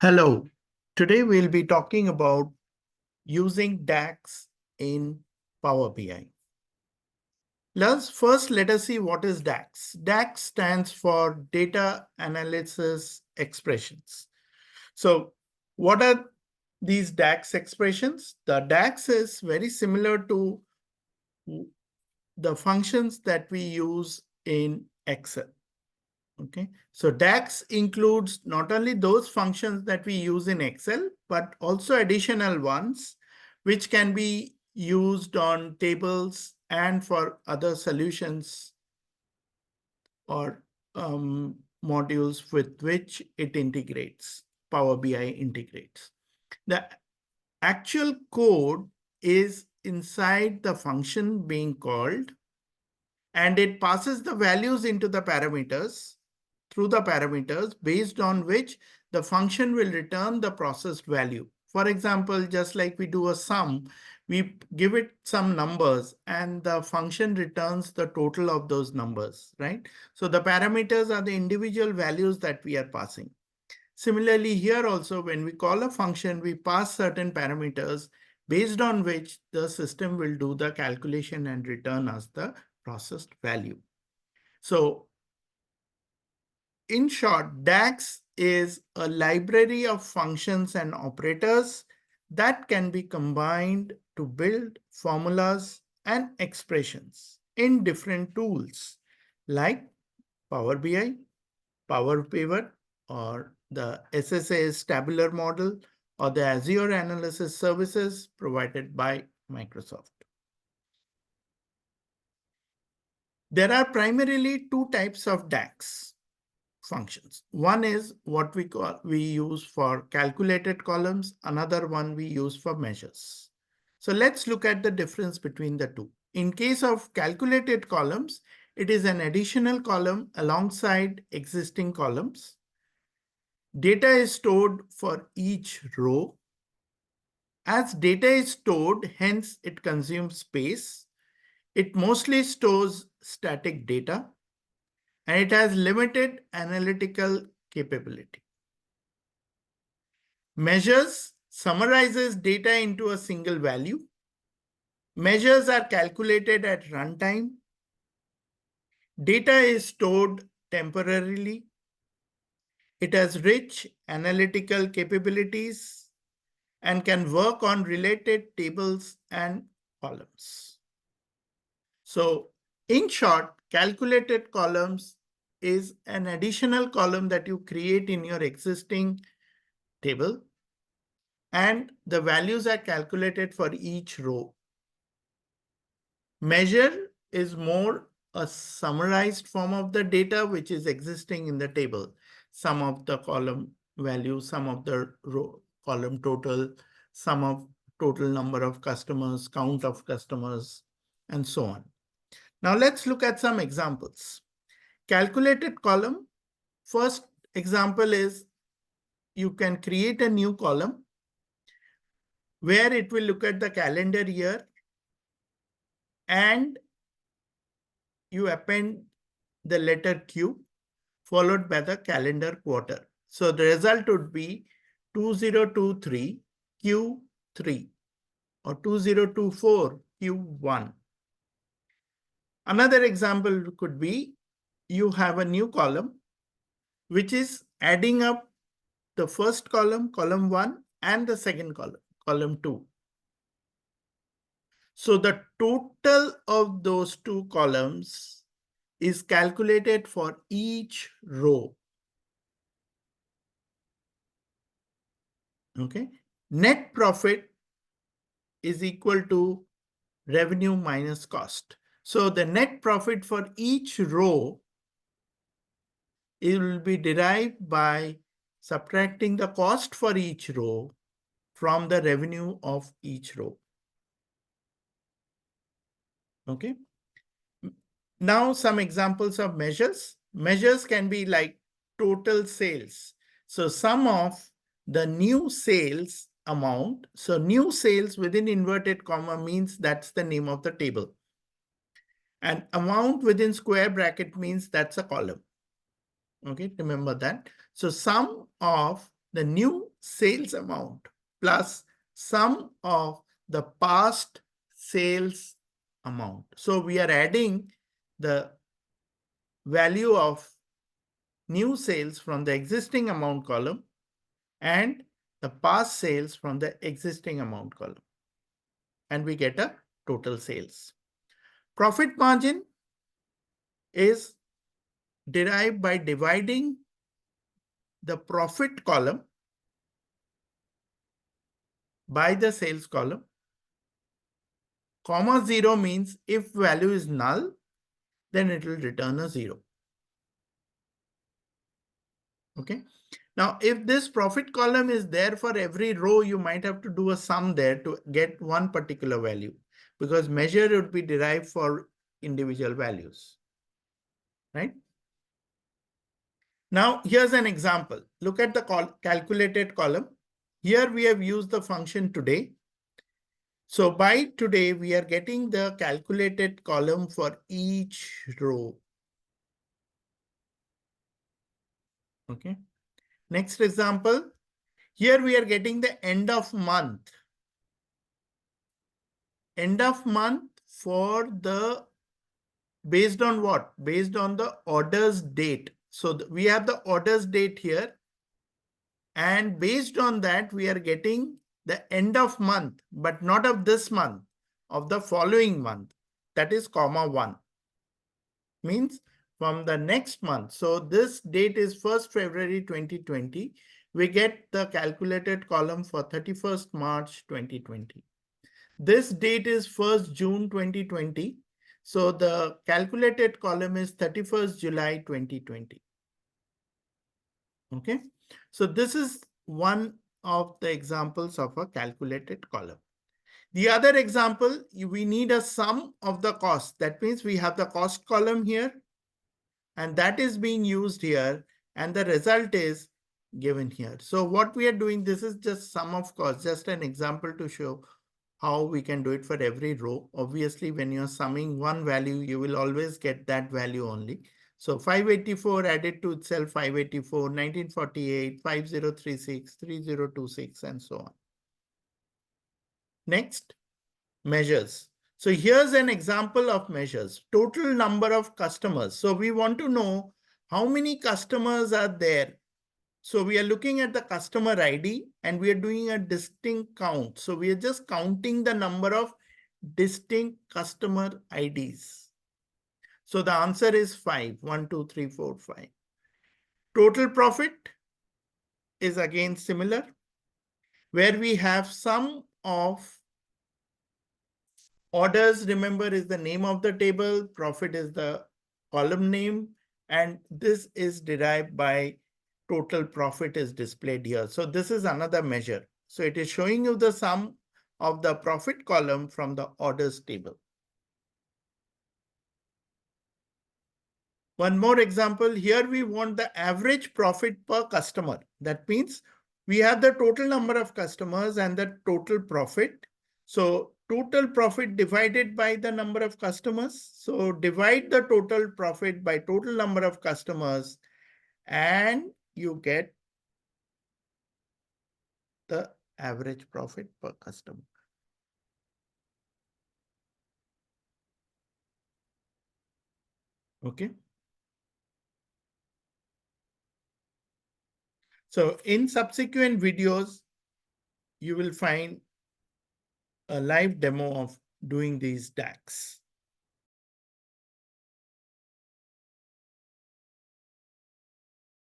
Hello. Today we'll be talking about using DAX in Power BI. Let us see what is DAX. DAX stands for Data Analysis Expressions. So what are these DAX expressions? The DAX is very similar to the functions that we use in Excel. Okay, so DAX includes not only those functions that we use in Excel, but also additional ones, which can be used on tables and for other solutions or modules with which it integrates, Power BI integrates. The actual code is inside the function being called, and it passes the values into the parameters through the parameters based on which the function will return the processed value. For example, just like we do a sum, we give it some numbers and the function returns the total of those numbers, right? So the parameters are the individual values that we are passing. Similarly, here also, when we call a function, we pass certain parameters based on which the system will do the calculation and return us the processed value. So in short, DAX is a library of functions and operators that can be combined to build formulas and expressions in different tools like Power BI, Power Pivot, or the SSAS tabular model, or the Azure Analysis Services provided by Microsoft. There are primarily two types of DAX functions. One is what we use for calculated columns. Another one we use for measures. So let's look at the difference between the two. In case of calculated columns, it is an additional column alongside existing columns. Data is stored for each row. As data is stored, hence it consumes space. It mostly stores static data, and it has limited analytical capability. Measures summarizes data into a single value. Measures are calculated at runtime. Data is stored temporarily. It has rich analytical capabilities and can work on related tables and columns. So, in short, calculated columns is an additional column that you create in your existing table, and the values are calculated for each row. Measure is more a summarized form of the data which is existing in the table. Sum of the column value, sum of the row column total, sum of total number of customers, count of customers, and so on. Now let's look at some examples. Calculated column. First example is you can create a new column where it will look at the calendar year and you append the letter Q followed by the calendar quarter. So the result would be 2023 Q3 or 2024 Q1. Another example could be you have a new column which is adding up the first column, column 1, and the second column, column 2. So the total of those two columns is calculated for each row. Okay. Net profit is equal to revenue minus cost. So the net profit for each row, it will be derived by subtracting the cost for each row from the revenue of each row. Okay. Now some examples of measures. Measures can be like total sales. So sum of the new sales amount. So new sales within inverted comma means that's the name of the table. And amount within square bracket means that's a column. Okay, remember that. So sum of the new sales amount plus sum of the past sales amount. So we are adding the value of new sales from the existing amount column and the past sales from the existing amount column. And we get a total sales. Profit margin is derived by dividing the profit column by the sales column. Comma 0 means if value is null, then it will return a 0. Okay. Now, if this profit column is there for every row, you might have to do a sum there to get one particular value, because measure would be derived for individual values, right? Now, here's an example. Look at the calculated column. Here we have used the function today. So by today, we are getting the calculated column for each row. Okay. Next example. Here we are getting the end of month. End of month for the, based on what? Based on the orders date. So we have the orders date here. And based on that, we are getting the end of month, but not of this month, of the following month. That is comma 1. Means from the next month. So this date is 1st February 2020. We get the calculated column for 31st March 2020. This date is 1st June 2020. So the calculated column is 31st July 2020. Okay. So this is one of the examples of a calculated column. The other example, we need a sum of the cost. That means we have the cost column here, and that is being used here, and the result is given here. So what we are doing, this is just sum of cost, just an example to show how we can do it for every row. Obviously, when you're summing one value, you will always get that value only. So 584 added to itself 584, 1948, 5036, 3026, and so on. Next, measures. So here's an example of measures. Total number of customers. So we want to know how many customers are there. So we are looking at the customer ID and we are doing a distinct count. So we are just counting the number of distinct customer IDs. So the answer is 5. 1, 2, 3, 4, 5. Total profit is again similar, where we have sum of orders, remember, is the name of the table, profit is the column name, and this is derived by total profit is displayed here. So this is another measure. So it is showing you the sum of the profit column from the orders table. One more example, here we want the average profit per customer. That means we have the total number of customers and the total profit. So total profit divided by the number of customers. So divide the total profit by total number of customers and you get the average profit per customer. Okay. So in subsequent videos, you will find a live demo of doing these DAX.